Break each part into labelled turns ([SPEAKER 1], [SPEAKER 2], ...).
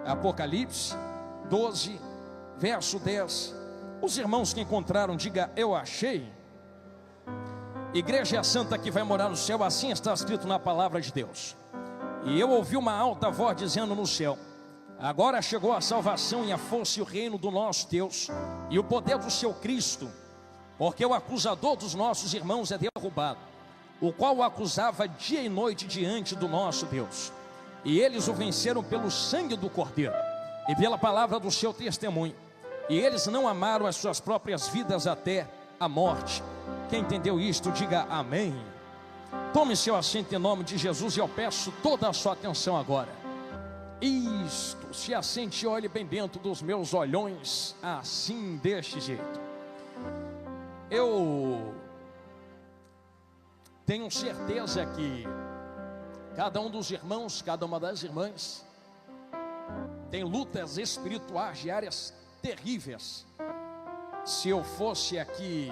[SPEAKER 1] Apocalipse 12, verso 10. Os irmãos que encontraram, diga: eu achei. Igreja santa que vai morar no céu, assim está escrito na palavra de Deus. E eu ouvi uma alta voz dizendo no céu: agora chegou a salvação e a força e o reino do nosso Deus e o poder do seu Cristo, porque o acusador dos nossos irmãos é derrubado, o qual o acusava dia e noite diante do nosso Deus. E eles o venceram pelo sangue do Cordeiro e pela palavra do seu testemunho, e eles não amaram as suas próprias vidas até a morte. Quem entendeu isto, diga amém. Tome seu assento em nome de Jesus, e eu peço toda a sua atenção agora. Isto, se assente e olhe bem dentro dos meus olhões, assim, deste jeito. Eu tenho certeza que cada um dos irmãos, cada uma das irmãs tem lutas espirituais diárias terríveis. Se eu fosse aqui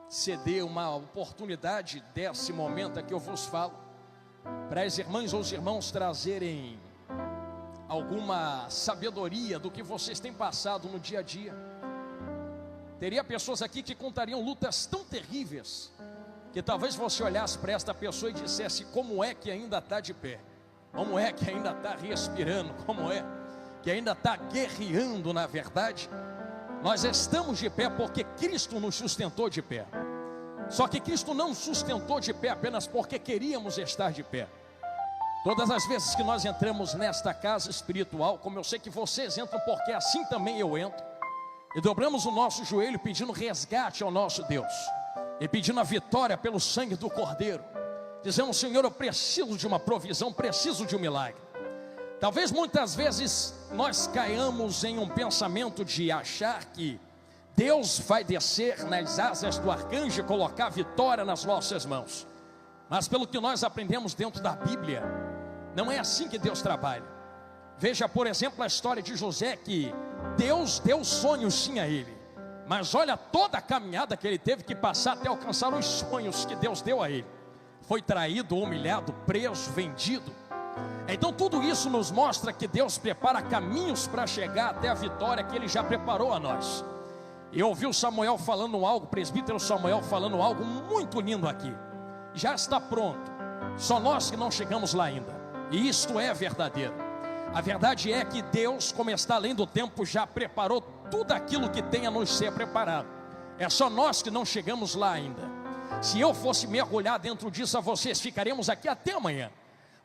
[SPEAKER 1] ceder uma oportunidade desse momento aqui eu vos falo, para as irmãs ou os irmãos trazerem alguma sabedoria do que vocês têm passado no dia a dia, teria pessoas aqui que contariam lutas tão terríveis, que talvez você olhasse para esta pessoa e dissesse: como é que ainda está de pé? Como é que ainda está respirando? Como é que ainda está guerreando? Na verdade, nós estamos de pé porque Cristo nos sustentou de pé. Só que Cristo não nos sustentou de pé apenas porque queríamos estar de pé. Todas as vezes que nós entramos nesta casa espiritual, como eu sei que vocês entram, porque assim também eu entro, e dobramos o nosso joelho pedindo resgate ao nosso Deus, e pedindo a vitória pelo sangue do Cordeiro, dizemos: Senhor, eu preciso de uma provisão, preciso de um milagre. Talvez muitas vezes nós caiamos em um pensamento de achar que Deus vai descer nas asas do arcanjo e colocar a vitória nas nossas mãos. Mas pelo que nós aprendemos dentro da Bíblia, não é assim que Deus trabalha. Veja, por exemplo, a história de José, que Deus deu sonhos sim a ele, mas olha toda a caminhada que ele teve que passar até alcançar os sonhos que Deus deu a ele. Foi traído, humilhado, preso, vendido. Então tudo isso nos mostra que Deus prepara caminhos para chegar até a vitória que Ele já preparou a nós. Eu ouvi o Samuel falando algo, o presbítero Samuel falando algo muito lindo aqui. Já está pronto, só nós que não chegamos lá ainda. E isto é verdadeiro. A verdade é que Deus, como está além do tempo, já preparou tudo aquilo que tem a nos ser preparado. É só nós que não chegamos lá ainda. Se eu fosse mergulhar dentro disso a vocês, ficaremos aqui até amanhã.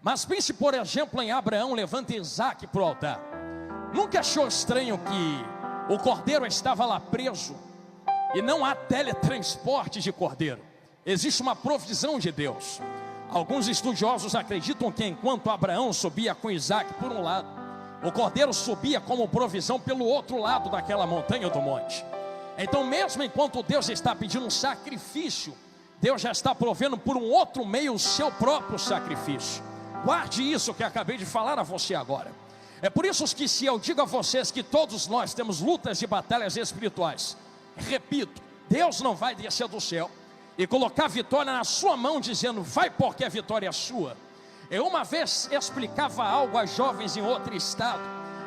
[SPEAKER 1] Mas pense, por exemplo, em Abraão levando Isaac para o altar. Nunca achou estranho que o cordeiro estava lá preso e não há teletransporte de cordeiro? Existe uma provisão de Deus. Alguns estudiosos acreditam que enquanto Abraão subia com Isaac por um lado, o cordeiro subia como provisão pelo outro lado daquela montanha do monte. Então mesmo enquanto Deus está pedindo um sacrifício, Deus já está provendo por um outro meio o seu próprio sacrifício. Guarde isso que acabei de falar a você agora. É por isso que se eu digo a vocês que todos nós temos lutas e batalhas espirituais, repito, Deus não vai descer do céu e colocar a vitória na sua mão dizendo: vai porque a vitória é sua. Eu uma vez explicava algo a jovens em outro estado,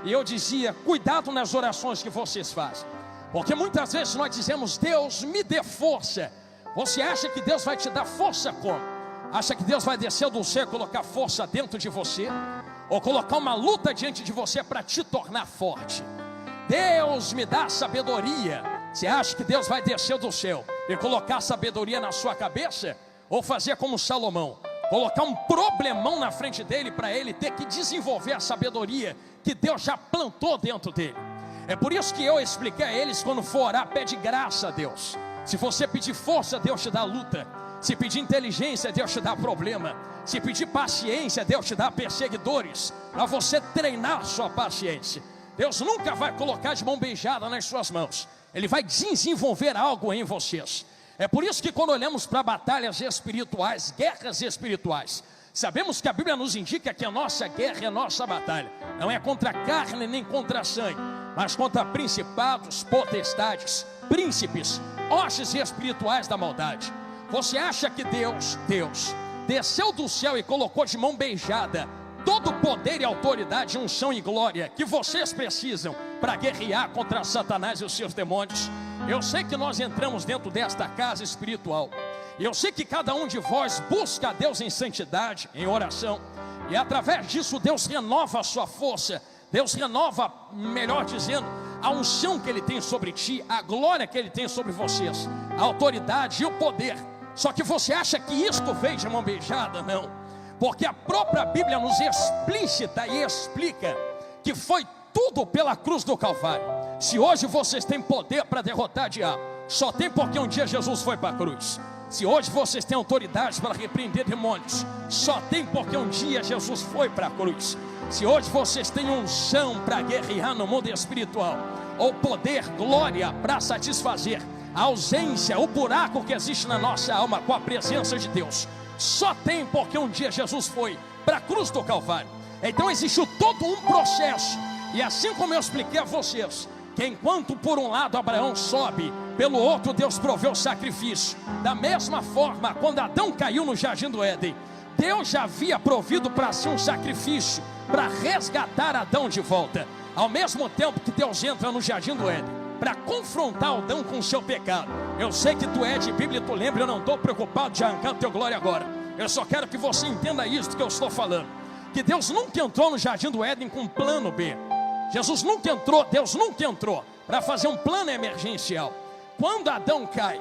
[SPEAKER 1] e eu dizia: cuidado nas orações que vocês fazem, porque muitas vezes nós dizemos: Deus me dê força. Você acha que Deus vai te dar força como? Acha que Deus vai descer do céu e colocar força dentro de você? Ou colocar uma luta diante de você para te tornar forte? Deus me dá sabedoria. Você acha que Deus vai descer do céu e colocar sabedoria na sua cabeça? Ou fazer como Salomão, colocar um problemão na frente dele para ele ter que desenvolver a sabedoria que Deus já plantou dentro dele? É por isso que eu expliquei a eles: quando for orar, pede graça a Deus. Se você pedir força, Deus te dá luta. Se pedir inteligência, Deus te dá problema. Se pedir paciência, Deus te dá perseguidores, para você treinar sua paciência. Deus nunca vai colocar de mão beijada nas suas mãos. Ele vai desenvolver algo em vocês. É por isso que quando olhamos para batalhas espirituais, guerras espirituais, sabemos que a Bíblia nos indica que a nossa guerra, a nossa batalha, não é contra a carne nem contra a sangue, mas contra principados, potestades, príncipes, hostes espirituais da maldade. Você acha que Deus desceu do céu e colocou de mão beijada todo poder e autoridade, unção e glória que vocês precisam para guerrear contra Satanás e os seus demônios. Eu sei que nós entramos dentro desta casa espiritual, e eu sei que cada um de vós busca a Deus em santidade, em oração, e através disso Deus renova a sua força, Deus renova, melhor dizendo, a unção que Ele tem sobre ti, a glória que Ele tem sobre vocês, a autoridade e o poder. Só que você acha que isto veio de mão beijada? Não, porque a própria Bíblia nos explícita e explica que foi tudo pela cruz do Calvário. Se hoje vocês têm poder para derrotar o diabo, só tem porque um dia Jesus foi para a cruz. Se hoje vocês têm autoridade para repreender demônios, só tem porque um dia Jesus foi para a cruz. Se hoje vocês têm unção para guerrear no mundo espiritual, ou poder, glória para satisfazer a ausência, o buraco que existe na nossa alma com a presença de Deus, só tem porque um dia Jesus foi para a cruz do Calvário. Então existe todo um processo, e assim como eu expliquei a vocês, que enquanto por um lado Abraão sobe, pelo outro Deus proveu o sacrifício. Da mesma forma, quando Adão caiu no jardim do Éden, Deus já havia provido para si um sacrifício para resgatar Adão de volta. Ao mesmo tempo que Deus entra no jardim do Éden para confrontar Adão com o seu pecado. Eu sei que tu é de Bíblia e tu lembra, eu não estou preocupado de arrancar o teu glória agora. Eu só quero que você entenda isso que eu estou falando, que Deus nunca entrou no jardim do Éden com um plano B. Deus nunca entrou para fazer um plano emergencial. Quando Adão cai,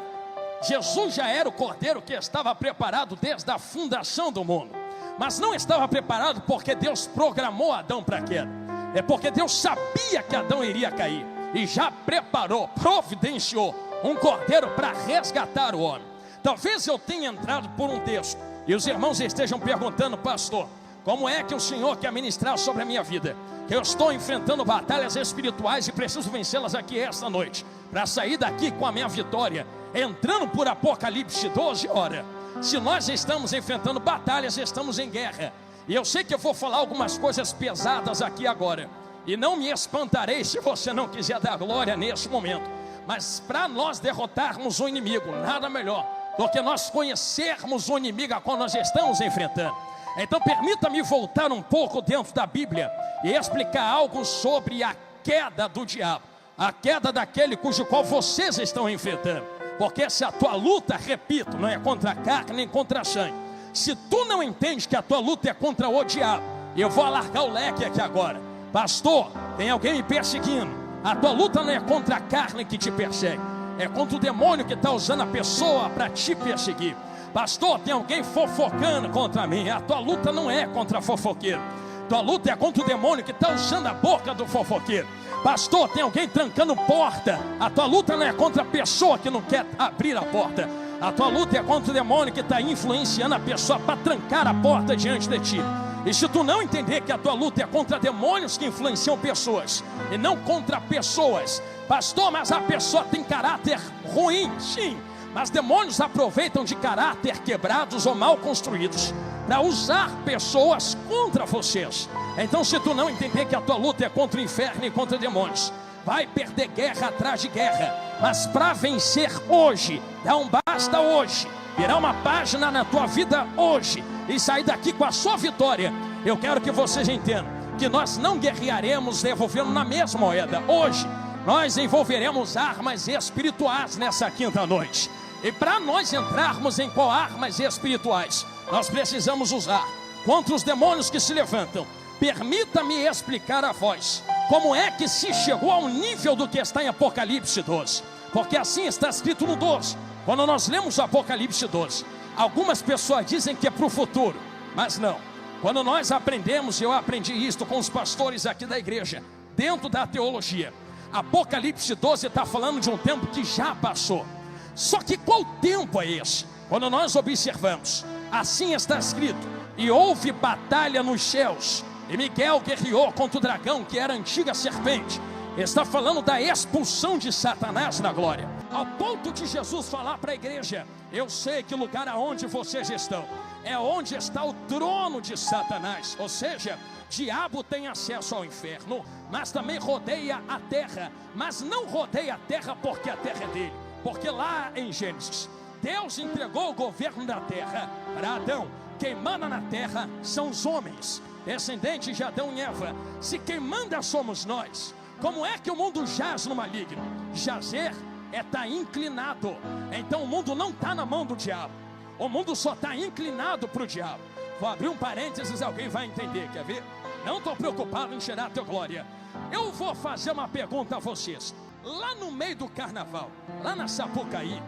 [SPEAKER 1] Jesus já era o cordeiro que estava preparado desde a fundação do mundo. Mas não estava preparado porque Deus programou Adão para a queda. É porque Deus sabia que Adão iria cair e já preparou, providenciou um cordeiro para resgatar o homem. Talvez eu tenha entrado por um texto e os irmãos estejam perguntando: pastor, como é que o Senhor quer ministrar sobre a minha vida? Eu estou enfrentando batalhas espirituais e preciso vencê-las aqui esta noite, para sair daqui com a minha vitória, entrando por Apocalipse 12. Ora, se nós estamos enfrentando batalhas, estamos em guerra. E eu sei que eu vou falar algumas coisas pesadas aqui agora, e não me espantarei se você não quiser dar glória nesse momento. Mas para nós derrotarmos o inimigo, nada melhor do que nós conhecermos o inimigo a qual nós estamos enfrentando. Então permita-me voltar um pouco dentro da Bíblia e explicar algo sobre a queda do diabo, a queda daquele cujo qual vocês estão enfrentando. Porque se a tua luta, repito, não é contra a carne nem contra a sangue, se tu não entende que a tua luta é contra o diabo, eu vou alargar o leque aqui agora. Pastor, tem alguém me perseguindo. A tua luta não é contra a carne que te persegue, é contra o demônio que está usando a pessoa para te perseguir. Pastor, tem alguém fofocando contra mim. A tua luta não é contra fofoqueiro, tua luta é contra o demônio que está usando a boca do fofoqueiro. Pastor, tem alguém trancando porta. A tua luta não é contra a pessoa que não quer abrir a porta. A tua luta é contra o demônio que está influenciando a pessoa para trancar a porta diante de ti. E se tu não entender que a tua luta é contra demônios que influenciam pessoas e não contra pessoas, pastor, mas a pessoa tem caráter ruim. Sim, mas demônios aproveitam de caráter quebrados ou mal construídos para usar pessoas contra vocês. Então, se tu não entender que a tua luta é contra o inferno e contra demônios, vai perder guerra atrás de guerra. Mas para vencer hoje, dá um basta hoje, virar uma página na tua vida hoje e sair daqui com a sua vitória. Eu quero que vocês entendam que nós não guerrearemos devolvendo na mesma moeda. Hoje nós envolveremos armas espirituais nessa quinta noite. E para nós entrarmos em qual armas espirituais nós precisamos usar contra os demônios que se levantam, permita-me explicar a vós como é que se chegou ao nível do que está em Apocalipse 12. Porque assim está escrito no 12. Quando nós lemos o Apocalipse 12, algumas pessoas dizem que é para o futuro, mas não. Quando nós aprendemos, eu aprendi isto com os pastores aqui da igreja, dentro da teologia, Apocalipse 12 está falando de um tempo que já passou. Só que qual tempo é esse? Quando nós observamos, assim está escrito: e houve batalha nos céus, e Miguel guerreou contra o dragão, que era a antiga serpente. Está falando da expulsão de Satanás na glória, ao ponto de Jesus falar para a igreja: eu sei que lugar aonde vocês estão é onde está o trono de Satanás. Ou seja, diabo tem acesso ao inferno, mas também rodeia a terra. Mas não rodeia a terra porque a terra é dele, porque lá em Gênesis, Deus entregou o governo da terra para Adão. Quem manda na terra são os homens. descendentes de Adão e Eva. Se quem manda somos nós, como é que o mundo jaz no maligno? Jazer é estar inclinado. Então o mundo não está na mão do diabo, o mundo só está inclinado para o diabo. Vou abrir um parênteses, alguém vai entender, quer ver? Não estou preocupado em tirar a tua glória. Eu vou fazer uma pergunta a vocês. Lá no meio do carnaval, lá na Sapucaí,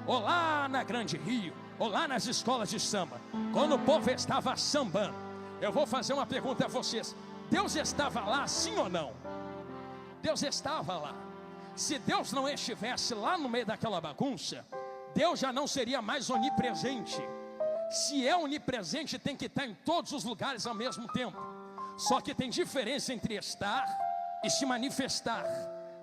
[SPEAKER 1] ou lá na Grande Rio, ou lá nas escolas de samba, quando o povo estava sambando, eu vou fazer uma pergunta a vocês. Deus estava lá, sim ou não? Deus estava lá. Se Deus não estivesse lá no meio daquela bagunça, Deus já não seria mais onipresente. Se é onipresente, tem que estar em todos os lugares ao mesmo tempo. Só que tem diferença entre estar e se manifestar.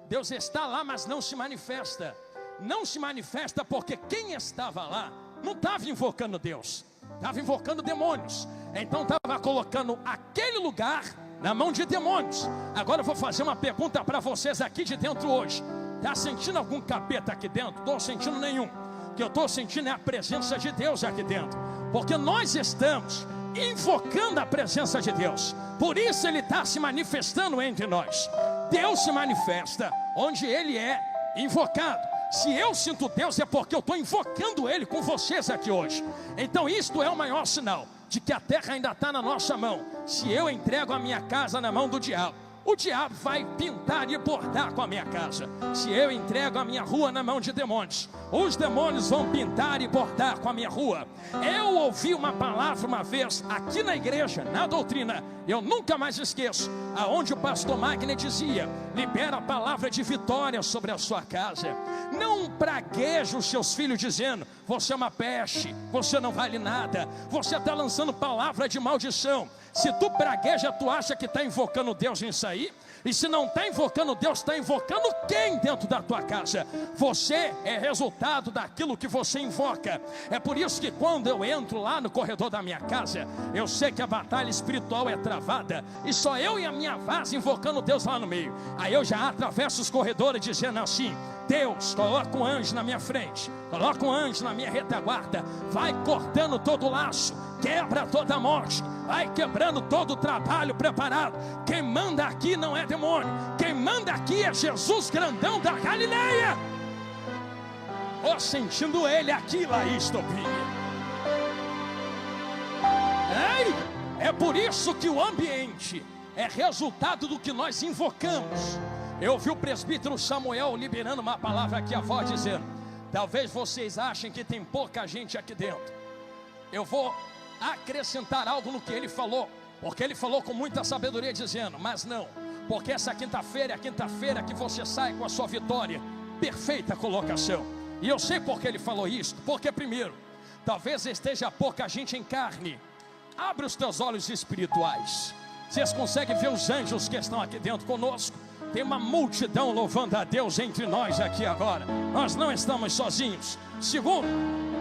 [SPEAKER 1] Deus está lá, mas não se manifesta. Não se manifesta porque quem estava lá não estava invocando Deus, estava invocando demônios. Então estava colocando aquele lugar na mão de demônios. Agora eu vou fazer uma pergunta para vocês aqui de dentro hoje. Está sentindo algum capeta aqui dentro? Não estou sentindo nenhum. O que eu estou sentindo é a presença de Deus aqui dentro, porque nós estamos invocando a presença de Deus. Por isso Ele está se manifestando entre nós. Deus se manifesta onde Ele é invocado. Se eu sinto Deus é porque eu estou invocando Ele com vocês aqui hoje. Então isto é o maior sinal de que a terra ainda está na nossa mão. Se eu entrego a minha casa na mão do diabo, o diabo vai pintar e bordar com a minha casa. Se eu entrego a minha rua na mão de demônios, os demônios vão pintar e bordar com a minha rua. Eu ouvi uma palavra uma vez aqui na igreja, na doutrina, eu nunca mais esqueço, aonde o pastor Magner dizia: libera a palavra de vitória sobre a sua casa. Não pragueje os seus filhos dizendo: você é uma peste, você não vale nada, você está lançando palavra de maldição. Se tu pragueja, tu acha que está invocando Deus nisso aí? E se não está invocando Deus, está invocando quem dentro da tua casa? Você é resultado daquilo que você invoca. É por isso que quando eu entro lá no corredor da minha casa, eu sei que a batalha espiritual é travada, e só eu e a minha vaza invocando Deus lá no meio. Aí eu já atravesso os corredores dizendo assim: Deus, coloca um anjo na minha frente, coloca um anjo na minha retaguarda, vai cortando todo o laço, quebra toda a morte, vai quebrando todo o trabalho preparado. Quem manda aqui não é demônio, quem manda aqui é Jesus grandão da Galileia. Ó, sentindo Ele aqui, Laís Topinha. É por isso que o ambiente é resultado do que nós invocamos. Eu vi o presbítero Samuel liberando uma palavra aqui, a voz dizendo: talvez vocês achem que tem pouca gente aqui dentro. Eu vou acrescentar algo no que ele falou, porque ele falou com muita sabedoria, dizendo: mas não, porque essa quinta-feira é a quinta-feira que você sai com a sua vitória. Perfeita colocação. E eu sei porque ele falou isso. Porque primeiro, talvez esteja pouca gente em carne. Abre os teus olhos espirituais. Vocês conseguem ver os anjos que estão aqui dentro conosco? Tem uma multidão louvando a Deus entre nós aqui agora. Nós não estamos sozinhos. Segundo,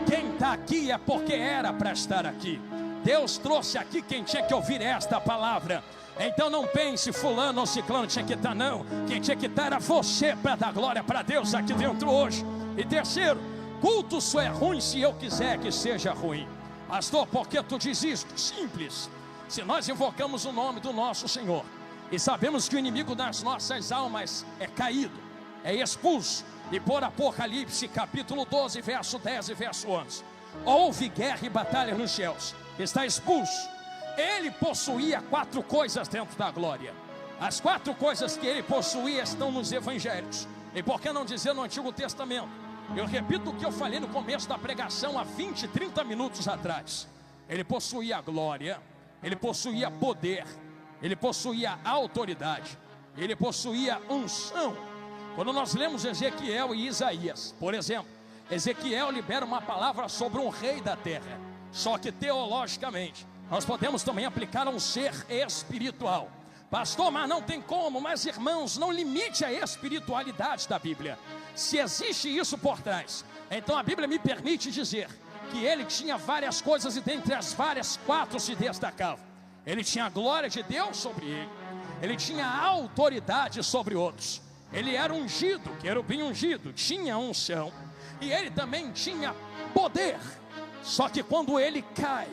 [SPEAKER 1] quem está aqui é porque era para estar aqui. Deus trouxe aqui quem tinha que ouvir esta palavra. Então não pense fulano ou ciclano tinha que estar, não. Quem tinha que estar era você, para dar glória para Deus aqui dentro hoje. E terceiro, culto só é ruim se eu quiser que seja ruim. Pastor, por que tu diz isso? Simples. Se nós invocamos o nome do nosso Senhor e sabemos que o inimigo das nossas almas é caído, é expulso, e por Apocalipse capítulo 12, verso 10 e verso 11, houve guerra e batalha nos céus, está expulso. Ele possuía 4 coisas dentro da glória. As 4 coisas que ele possuía estão nos evangelhos, e por que não dizer no Antigo Testamento? Eu repito o que eu falei no começo da pregação há 20, 30 minutos atrás. Ele possuía glória, ele possuía poder, ele possuía autoridade, ele possuía unção. Quando nós lemos Ezequiel e Isaías, por exemplo, Ezequiel libera uma palavra sobre um rei da terra. Só que teologicamente nós podemos também aplicar a um ser espiritual. Pastor, mas não tem como. Mas irmãos, não limite a espiritualidade da Bíblia. Se existe isso por trás, então a Bíblia me permite dizer que ele tinha várias coisas, e dentre as várias, 4 se destacavam. Ele tinha a glória de Deus sobre ele, ele tinha a autoridade sobre outros, ele era ungido, querubim ungido, tinha unção, e ele também tinha poder. Só que quando ele cai,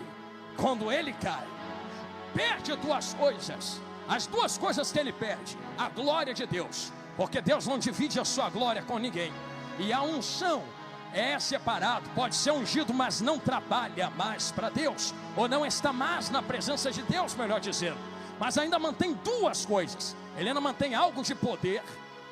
[SPEAKER 1] perde duas coisas. As duas coisas que ele perde: a glória de Deus, porque Deus não divide a sua glória com ninguém, e a unção. É separado, pode ser ungido, mas não trabalha mais para Deus, ou não está mais na presença de Deus, melhor dizendo. Mas ainda mantém duas coisas: ele ainda mantém algo de poder,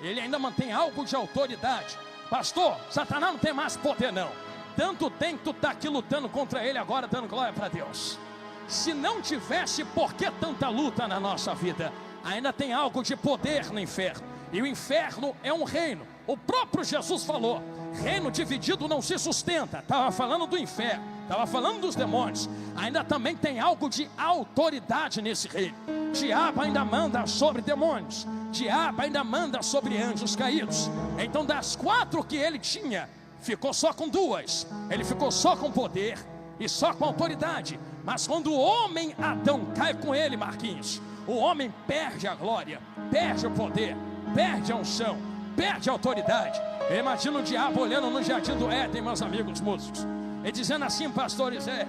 [SPEAKER 1] ele ainda mantém algo de autoridade. Pastor, Satanás não tem mais poder não. Tanto tem que tu está aqui lutando contra ele agora, dando glória para Deus. Se não tivesse, por que tanta luta na nossa vida? Ainda tem algo de poder no inferno, e o inferno é um reino. O próprio Jesus falou: reino dividido não se sustenta. Estava falando do inferno, estava falando dos demônios. Ainda também tem algo de autoridade nesse reino. Diabo ainda manda sobre demônios, diabo ainda manda sobre anjos caídos. Então das 4 que ele tinha, ficou só com 2. Ele ficou só com poder e só com autoridade. Mas quando o homem Adão cai com ele, Marquinhos, o homem perde a glória, perde o poder, perde a unção, perde a autoridade. Eu imagino o diabo olhando no jardim do Éden, meus amigos músicos, e dizendo assim: pastor Zé,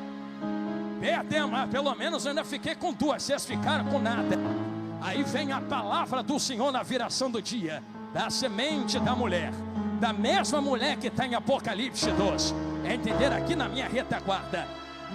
[SPEAKER 1] perdemos, pelo menos eu ainda fiquei com 2, vocês ficaram com nada. Aí vem a palavra do Senhor na viração do dia: da semente da mulher, da mesma mulher que está em Apocalipse 12. É entender aqui na minha retaguarda: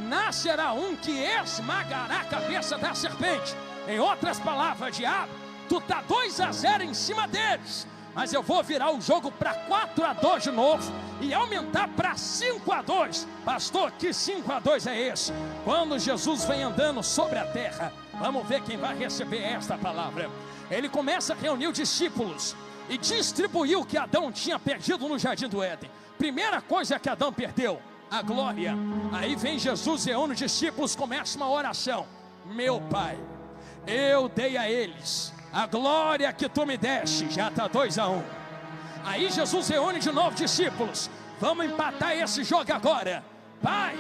[SPEAKER 1] nascerá um que esmagará a cabeça da serpente. Em outras palavras, diabo, tu está 2-0 em cima deles, mas eu vou virar o jogo para 4-2 de novo e aumentar para 5-2. Pastor, que 5-2 é esse? Quando Jesus vem andando sobre a terra, vamos ver quem vai receber esta palavra. Ele começa a reunir os discípulos e distribuir o que Adão tinha perdido no jardim do Éden. Primeira coisa que Adão perdeu: a glória. Aí vem Jesus, reúne os discípulos, começa uma oração: meu Pai, eu dei a eles a glória que tu me deste. Já está 2-1. Aí Jesus reúne de novo discípulos: vamos empatar esse jogo agora. Pai,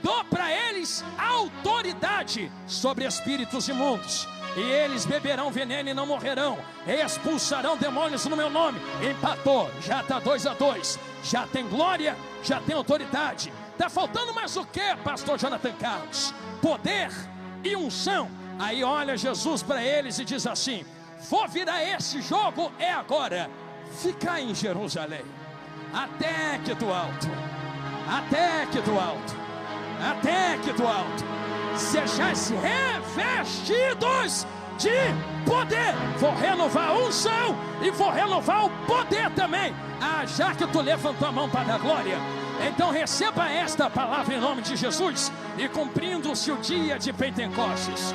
[SPEAKER 1] dou para eles autoridade sobre espíritos imundos, e eles beberão veneno e não morrerão, expulsarão demônios no meu nome. Empatou, já está 2-2. Já tem glória, já tem autoridade. Está faltando mais o que, pastor Jonathan Carlos? Poder e unção. Aí olha Jesus para eles e diz assim: vou virar esse jogo, é agora. Fica em Jerusalém, até que do alto, até que do alto, até que do alto sejais revestidos de poder. Vou renovar a unção e vou renovar o poder também. Já que tu levantou a mão para dar glória, então receba esta palavra em nome de Jesus. E cumprindo-se o dia de Pentecostes,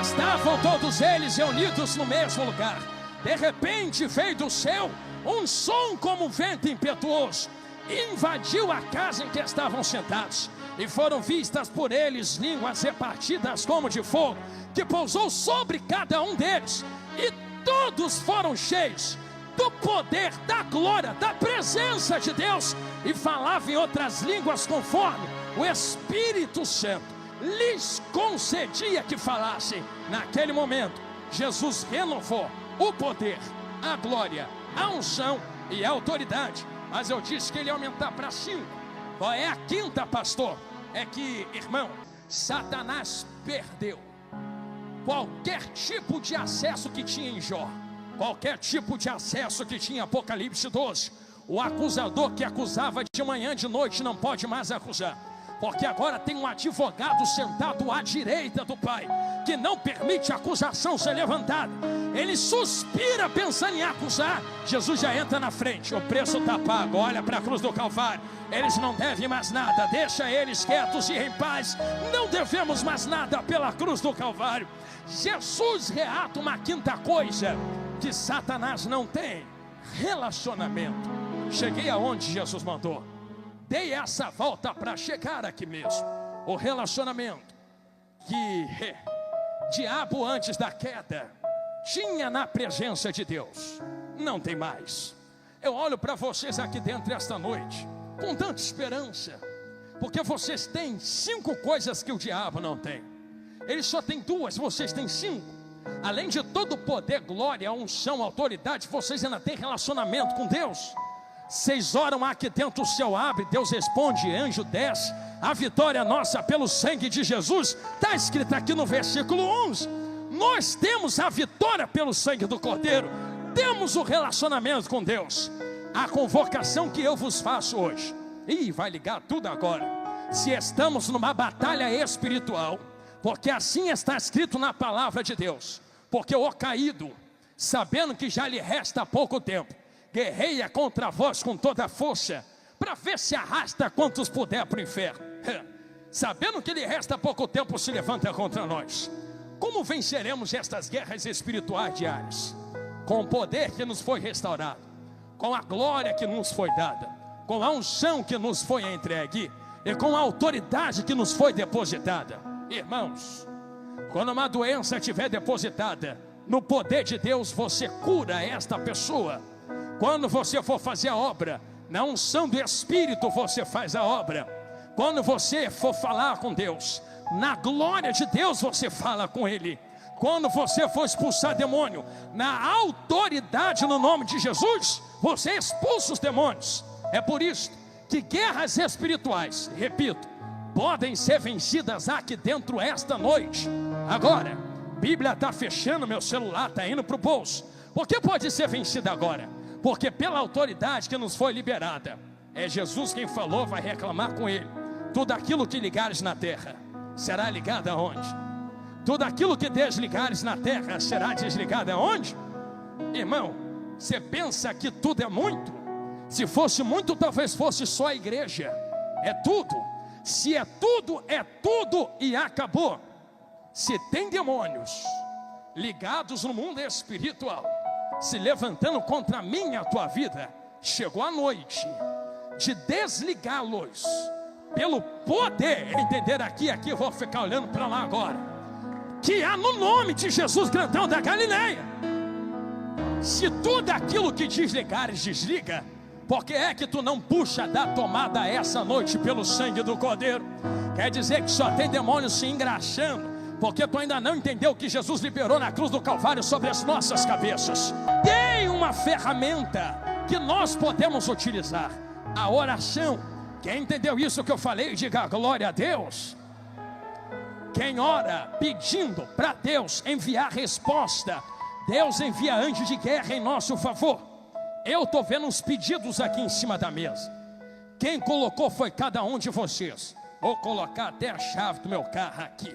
[SPEAKER 1] estavam todos eles reunidos no mesmo lugar. De repente veio do céu um som como um vento impetuoso, invadiu a casa em que estavam sentados, e foram vistas por eles línguas repartidas como de fogo, que pousou sobre cada um deles, e todos foram cheios do poder, da glória, da presença de Deus, e falavam em outras línguas conforme o Espírito Santo lhes concedia que falassem. Naquele momento, Jesus renovou o poder, a glória, a unção e a autoridade. Mas eu disse que ele ia aumentar para 5. Qual é a quinta, pastor? É que, irmão, Satanás perdeu qualquer tipo de acesso que tinha em Jó, qualquer tipo de acesso que tinha em Apocalipse 12. O acusador que acusava de manhã, de noite, não pode mais acusar, porque agora tem um advogado sentado à direita do Pai, que não permite a acusação ser levantada. Ele suspira pensando em acusar, Jesus já entra na frente: o preço está pago, olha para a cruz do Calvário, eles não devem mais nada, deixa eles quietos e em paz, não devemos mais nada pela cruz do Calvário. Jesus reata uma quinta coisa que Satanás não tem: relacionamento. Cheguei aonde Jesus mandou, dei essa volta para chegar aqui mesmo. O relacionamento que diabo antes da queda tinha na presença de Deus, não tem mais. Eu olho para vocês aqui dentro esta noite com tanta esperança, porque vocês têm 5 coisas que o diabo não tem. Ele só tem 2, vocês têm 5. Além de todo o poder, glória, unção, autoridade, vocês ainda têm relacionamento com Deus. Vocês oram aqui dentro, o céu abre, Deus responde, anjo desce. A vitória é nossa pelo sangue de Jesus. Está escrito aqui no versículo 11. Nós temos a vitória pelo sangue do Cordeiro. Temos o relacionamento com Deus. A convocação que eu vos faço hoje, vai ligar tudo agora. Se estamos numa batalha espiritual, porque assim está escrito na palavra de Deus. Porque o caído, sabendo que já lhe resta pouco tempo, guerreia contra vós com toda a força, para ver se arrasta quantos puder para o inferno. Sabendo que lhe resta pouco tempo, se levanta contra nós. Como venceremos estas guerras espirituais diárias? Com o poder que nos foi restaurado, com a glória que nos foi dada, com a unção que nos foi entregue e com a autoridade que nos foi depositada. Irmãos, quando uma doença estiver depositada no poder de Deus, você cura esta pessoa. Quando você for fazer a obra, na unção do Espírito você faz a obra. Quando você for falar com Deus, na glória de Deus você fala com Ele. Quando você for expulsar demônio, na autoridade no nome de Jesus, você expulsa os demônios. É por isso que guerras espirituais, repito, podem ser vencidas aqui dentro esta noite. Agora, a Bíblia está fechando, meu celular está indo para o bolso. Por que pode ser vencida agora? Porque pela autoridade que nos foi liberada, é Jesus quem falou, vai reclamar com Ele. Tudo aquilo que ligares na terra, será ligado aonde? Tudo aquilo que desligares na terra, será desligado aonde? Irmão, você pensa que tudo é muito? Se fosse muito, talvez fosse só a igreja. É tudo. Se é tudo e acabou. Se tem demônios ligados no mundo espiritual, se levantando contra mim e a tua vida, chegou a noite de desligá-los pelo poder. Entender aqui, eu vou ficar olhando para lá agora, que há no nome de Jesus grandão da Galileia. Se tudo aquilo que desligares, desliga, porque é que tu não puxa da tomada essa noite pelo sangue do Cordeiro? Quer dizer que só tem demônio se engraxando, porque tu ainda não entendeu que Jesus liberou na cruz do Calvário sobre as nossas cabeças. Tem uma ferramenta que nós podemos utilizar, a oração. Quem entendeu isso que eu falei, diga glória a Deus. Quem ora pedindo para Deus enviar resposta, Deus envia anjo de guerra em nosso favor. Eu estou vendo uns pedidos aqui em cima da mesa. Quem colocou foi cada um de vocês. Vou colocar até a chave do meu carro aqui.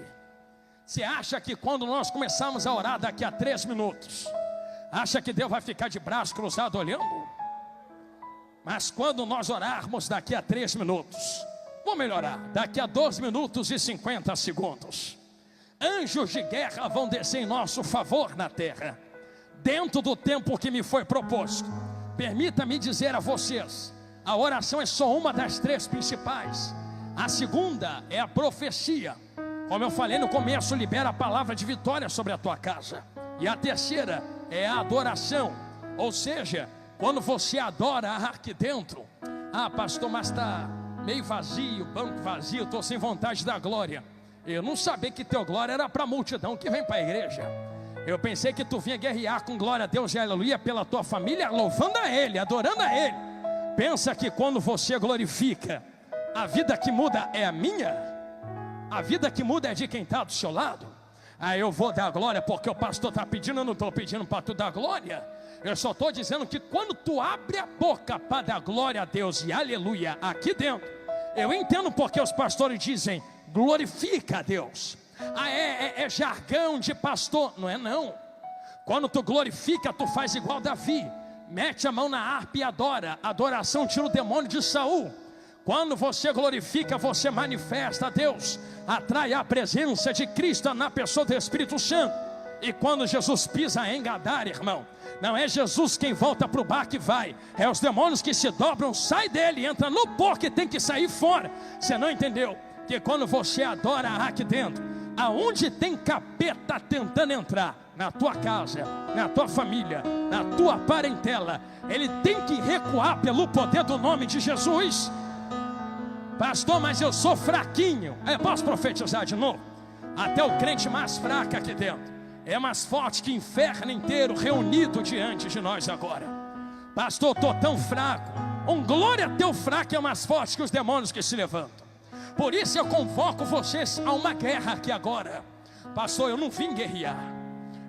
[SPEAKER 1] Você acha que quando nós começarmos a orar daqui a 3 minutos, acha que Deus vai ficar de braço cruzado olhando? Mas quando nós orarmos daqui a 3 minutos, vou melhorar, daqui a 2 minutos e 50 segundos, anjos de guerra vão descer em nosso favor na terra, dentro do tempo que me foi proposto. Permita-me dizer a vocês, a oração é só uma das 3 principais. A segunda é a profecia. Como eu falei no começo, libera a palavra de vitória sobre a tua casa. E a terceira é a adoração. Ou seja, quando você adora aqui dentro, pastor, mas está meio vazio, banco vazio, estou sem vontade da glória. Eu não sabia que teu glória era para a multidão que vem para a igreja. Eu pensei que tu vinha guerrear com glória a Deus e aleluia pela tua família, louvando a Ele, adorando a Ele. Pensa que quando você glorifica, a vida que muda é a minha? A vida que muda é de quem está do seu lado? Eu vou dar glória porque o pastor está pedindo, eu não estou pedindo para tu dar glória. Eu só estou dizendo que quando tu abre a boca para dar glória a Deus e aleluia aqui dentro, eu entendo porque os pastores dizem, glorifica a Deus. É jargão de pastor. Não é não. Quando tu glorifica, tu faz igual Davi, mete a mão na harpa e adora. Adoração tira o demônio de Saul. Quando você glorifica, você manifesta a Deus, atrai a presença de Cristo na pessoa do Espírito Santo. E quando Jesus pisa em Gadara, irmão, não é Jesus quem volta para o bar que vai, é os demônios que se dobram, sai dele, entra no porco e tem que sair fora. Você não entendeu? Que quando você adora aqui dentro, aonde tem capeta tentando entrar, na tua casa, na tua família, na tua parentela, ele tem que recuar pelo poder do nome de Jesus. Pastor, mas eu sou fraquinho. Posso profetizar de novo? Até o crente mais fraco aqui dentro é mais forte que o inferno inteiro reunido diante de nós agora. Pastor, estou tão fraco. Um glória teu fraco é mais forte que os demônios que se levantam. Por isso eu convoco vocês a uma guerra aqui agora. Pastor, eu não vim guerrear,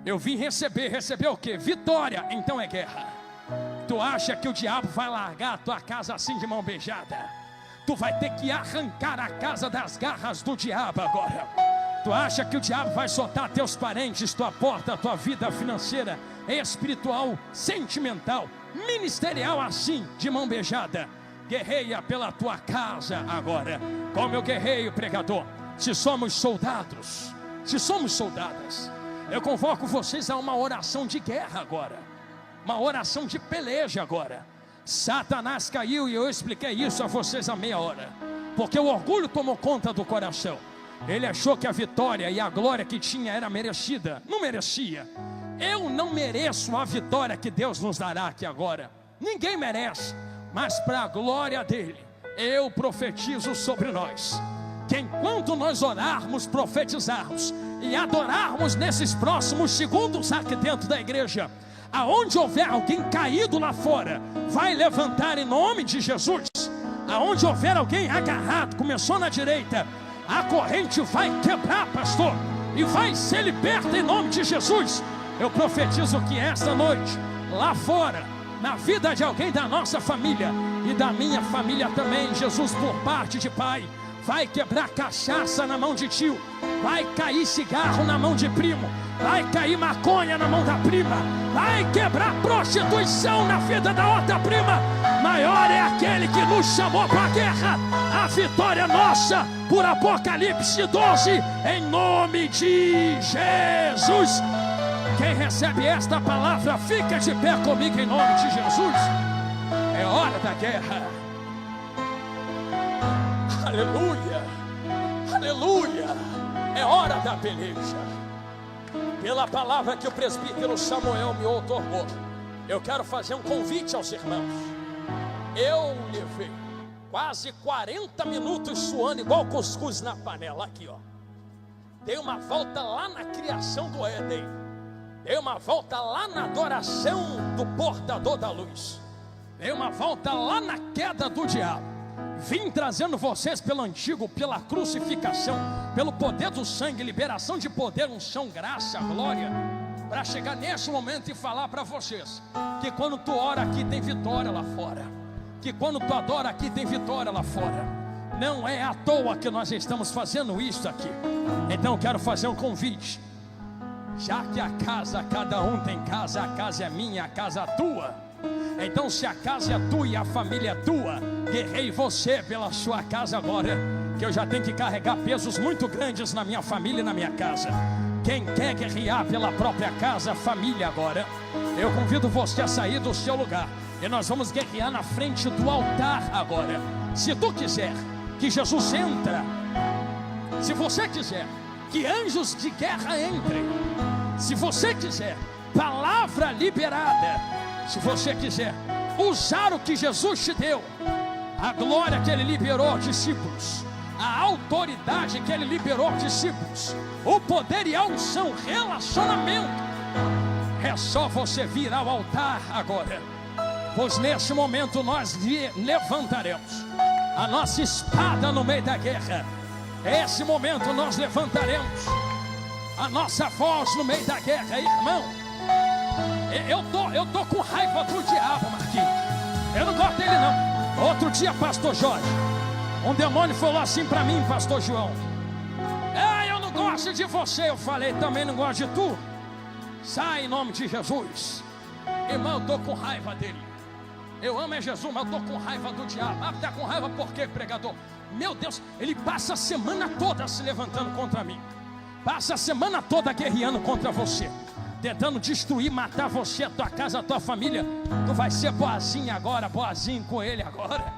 [SPEAKER 1] eu vim receber o quê? Vitória. Então é guerra. Tu acha que o diabo vai largar a tua casa assim de mão beijada? Tu vai ter que arrancar a casa das garras do diabo agora. Tu acha que o diabo vai soltar teus parentes, tua porta, tua vida financeira, espiritual, sentimental, ministerial assim, de mão beijada? Guerreia pela tua casa agora. Como eu guerreio, pregador? Se somos soldados, se somos soldadas, eu convoco vocês a uma oração de guerra agora, uma oração de peleja agora. Satanás caiu e eu expliquei isso a vocês há meia hora, porque o orgulho tomou conta do coração. Ele achou que a vitória e a glória que tinha era merecida. Não merecia. Eu não mereço a vitória que Deus nos dará aqui agora. Ninguém merece. Mas para a glória dele, eu profetizo sobre nós, que enquanto nós orarmos, profetizarmos e adorarmos nesses próximos segundos aqui dentro da igreja, aonde houver alguém caído lá fora, vai levantar em nome de Jesus. Aonde houver alguém agarrado, começou na direita, a corrente vai quebrar, pastor, e vai ser liberta em nome de Jesus. Eu profetizo que esta noite, lá fora, na vida de alguém da nossa família e da minha família também, Jesus, por parte de pai, vai quebrar cachaça na mão de tio, vai cair cigarro na mão de primo, vai cair maconha na mão da prima, vai quebrar prostituição na vida da outra prima. Maior é aquele que nos chamou para a guerra. A vitória é nossa, por Apocalipse 12, em nome de Jesus. Quem recebe esta palavra, fica de pé comigo em nome de Jesus. É hora da guerra. Aleluia, aleluia. É hora da peleja. Pela palavra que o presbítero Samuel me outorgou, eu quero fazer um convite aos irmãos. Eu levei quase 40 minutos suando igual cuscuz na panela. Aqui, ó. Dei uma volta lá na criação do Éden. Dei uma volta lá na adoração do portador da luz. Dei uma volta lá na queda do diabo. Vim trazendo vocês pelo antigo, pela crucificação, pelo poder do sangue, liberação de poder, unção, graça, glória, para chegar nesse momento e falar para vocês que quando tu ora aqui tem vitória lá fora, que quando tu adora aqui tem vitória lá fora. Não é à toa que nós estamos fazendo isso aqui. Então eu quero fazer um convite. Já que a casa, cada um tem casa, a casa é minha, a casa é tua. Então se a casa é tua e a família é tua, guerrei você pela sua casa agora, que eu já tenho que carregar pesos muito grandes na minha família e na minha casa. Quem quer guerrear pela própria casa, família agora, eu convido você a sair do seu lugar, e nós vamos guerrear na frente do altar agora. Se tu quiser que Jesus entre, se você quiser que anjos de guerra entrem, se você quiser palavra liberada, se você quiser usar o que Jesus te deu, a glória que Ele liberou aos discípulos, a autoridade que Ele liberou aos discípulos, o poder e a unção, relacionamento, é só você vir ao altar agora, pois nesse momento nós levantaremos a nossa espada no meio da guerra. Nesse momento nós levantaremos a nossa voz no meio da guerra, irmão. Eu tô com raiva do diabo, Marquinhos. Eu não gosto dele não. Outro dia, pastor Jorge, um demônio falou assim para mim, pastor João: eu não gosto de você. Eu falei: também não gosto de tu. Sai em nome de Jesus. Irmão, eu tô com raiva dele. Eu amo é Jesus, mas eu tô com raiva do diabo. Tá com raiva por quê, pregador? Meu Deus, ele passa a semana toda se levantando contra mim, passa a semana toda guerreando contra você, tentando destruir, matar você, a tua casa, a tua família. Tu vai ser boazinho agora, boazinho com ele agora.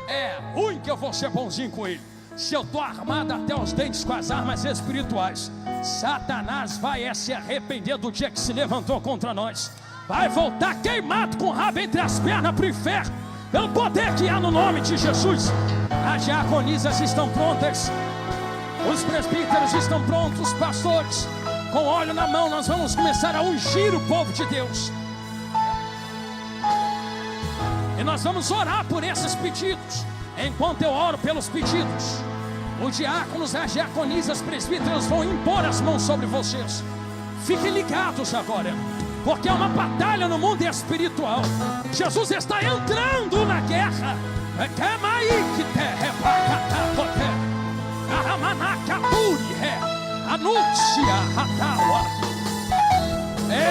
[SPEAKER 1] É ruim que eu vou ser bonzinho com ele. Se eu estou armado até os dentes com as armas espirituais, Satanás vai se arrepender do dia que se levantou contra nós. Vai voltar queimado com o rabo entre as pernas para o inferno, pelo poder que há no nome de Jesus. As diaconisas estão prontas, os presbíteros estão prontos, os pastores com óleo na mão. Nós vamos começar a ungir o povo de Deus. E E nós vamos orar por esses pedidos. Enquanto eu oro pelos pedidos, os diáconos, as diaconisas, presbíteros vão impor as mãos sobre vocês. Fiquem ligados agora, porque é uma batalha no mundo espiritual. Jesus está entrando na guerra.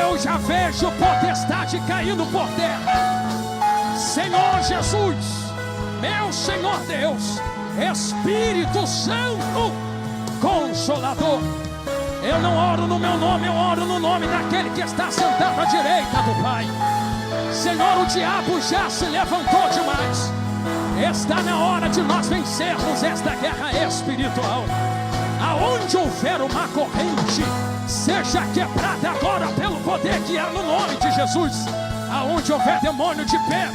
[SPEAKER 1] Eu já vejo potestade caindo por terra. Senhor Jesus, meu Senhor Deus, Espírito Santo, Consolador. Eu não oro no meu nome, eu oro no nome daquele que está sentado à direita do Pai. Senhor, o diabo já se levantou demais. Está na hora de nós vencermos esta guerra espiritual. Aonde houver uma corrente, seja quebrada agora pelo poder que há no nome de Jesus. Aonde houver demônio de pé,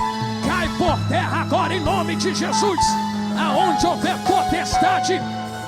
[SPEAKER 1] cai por terra agora em nome de Jesus. Aonde houver potestade,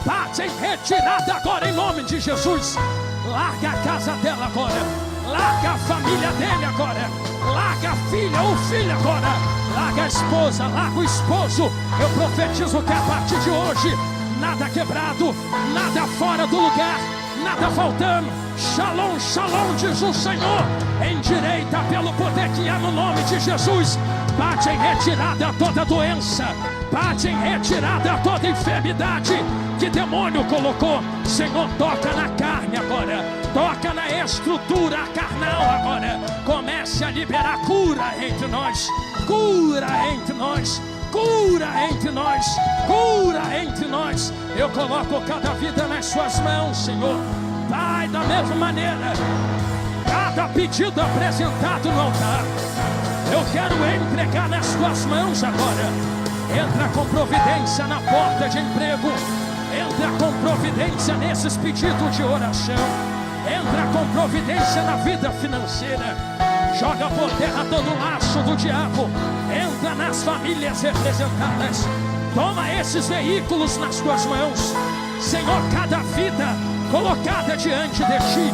[SPEAKER 1] bate em retirada agora em nome de Jesus. Larga a casa dela agora, larga a família dele agora, larga a filha ou filho agora, larga a esposa, larga o esposo. Eu profetizo que a partir de hoje, nada quebrado, nada fora do lugar, nada faltando. Shalom, shalom, diz o Senhor. Endireita pelo poder que há no nome de Jesus. Bate em retirada toda doença, bate em retirada toda enfermidade que demônio colocou. Senhor, toca na carne agora, toca na estrutura carnal agora. Comece a liberar cura entre nós, cura entre nós, cura entre nós, cura entre nós. Eu coloco cada vida nas suas mãos, Senhor. Pai, da mesma maneira, cada pedido apresentado no altar, eu quero entregar nas tuas mãos agora. Entra com providência na porta de emprego, entra com providência nesses pedidos de oração, entra com providência na vida financeira. Joga por terra todo o laço do diabo, entra nas famílias representadas. Toma esses veículos nas tuas mãos, Senhor. Cada vida colocada diante de ti,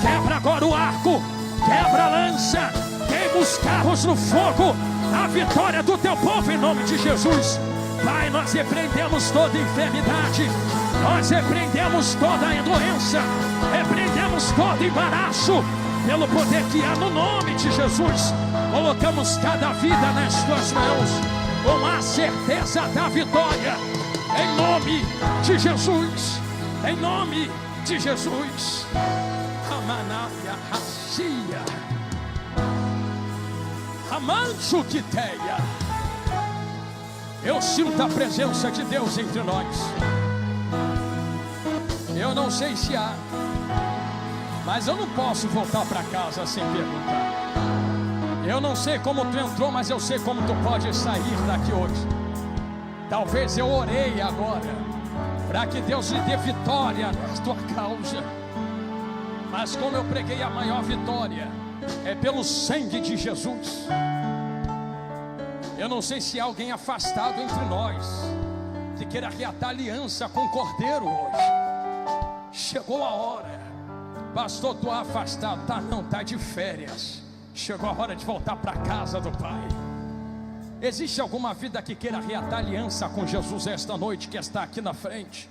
[SPEAKER 1] quebra agora o arco, quebra a lança, queima os carros no fogo. A vitória do teu povo em nome de Jesus. Pai, nós repreendemos toda enfermidade, nós repreendemos toda a doença, repreendemos todo embaraço pelo poder que há no nome de Jesus. Colocamos cada vida nas tuas mãos com a certeza da vitória em nome de Jesus, em nome de Jesus. Amanaya Racia Amancho Quiteia. Eu sinto a presença de Deus entre nós. Eu não sei se há, mas eu não posso voltar para casa sem perguntar. Eu não sei como tu entrou, mas eu sei como tu pode sair daqui hoje. Talvez eu orei agora para que Deus lhe dê vitória na tua causa, mas como eu preguei, a maior vitória é pelo sangue de Jesus. Eu não sei se há alguém afastado entre nós que queira reatar aliança com o Cordeiro hoje. Chegou a hora. Pastor, estou afastado. Tá não, tá de férias. Chegou a hora de voltar para a casa do Pai. Existe alguma vida que queira reatar aliança com Jesus esta noite, que está aqui na frente,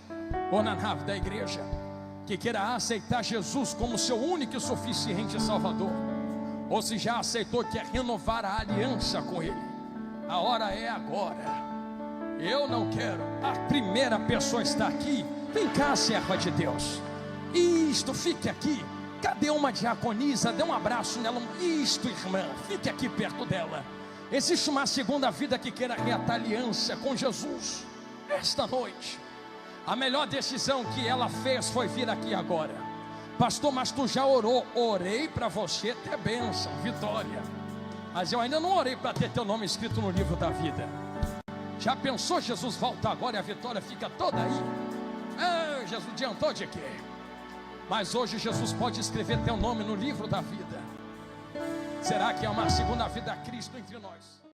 [SPEAKER 1] ou na nave da igreja, que queira aceitar Jesus como seu único e suficiente Salvador? Ou se já aceitou, quer renovar a aliança com Ele? A hora é agora. Eu não quero. A primeira pessoa está aqui. Vem cá, serva de Deus. Isto, fique aqui. Cadê uma diaconisa? Dê um abraço nela. Isto, irmã, fique aqui perto dela. Existe uma segunda vida que queira reatar aliança com Jesus esta noite. A melhor decisão que ela fez foi vir aqui agora. Pastor, mas tu já orou? Orei para você ter bênção, vitória, mas eu ainda não orei para ter teu nome escrito no livro da vida. Já pensou, Jesus volta agora e a vitória fica toda aí? Jesus adiantou de quê? Mas hoje Jesus pode escrever teu nome no livro da vida. Será que é uma segunda vida a Cristo entre nós?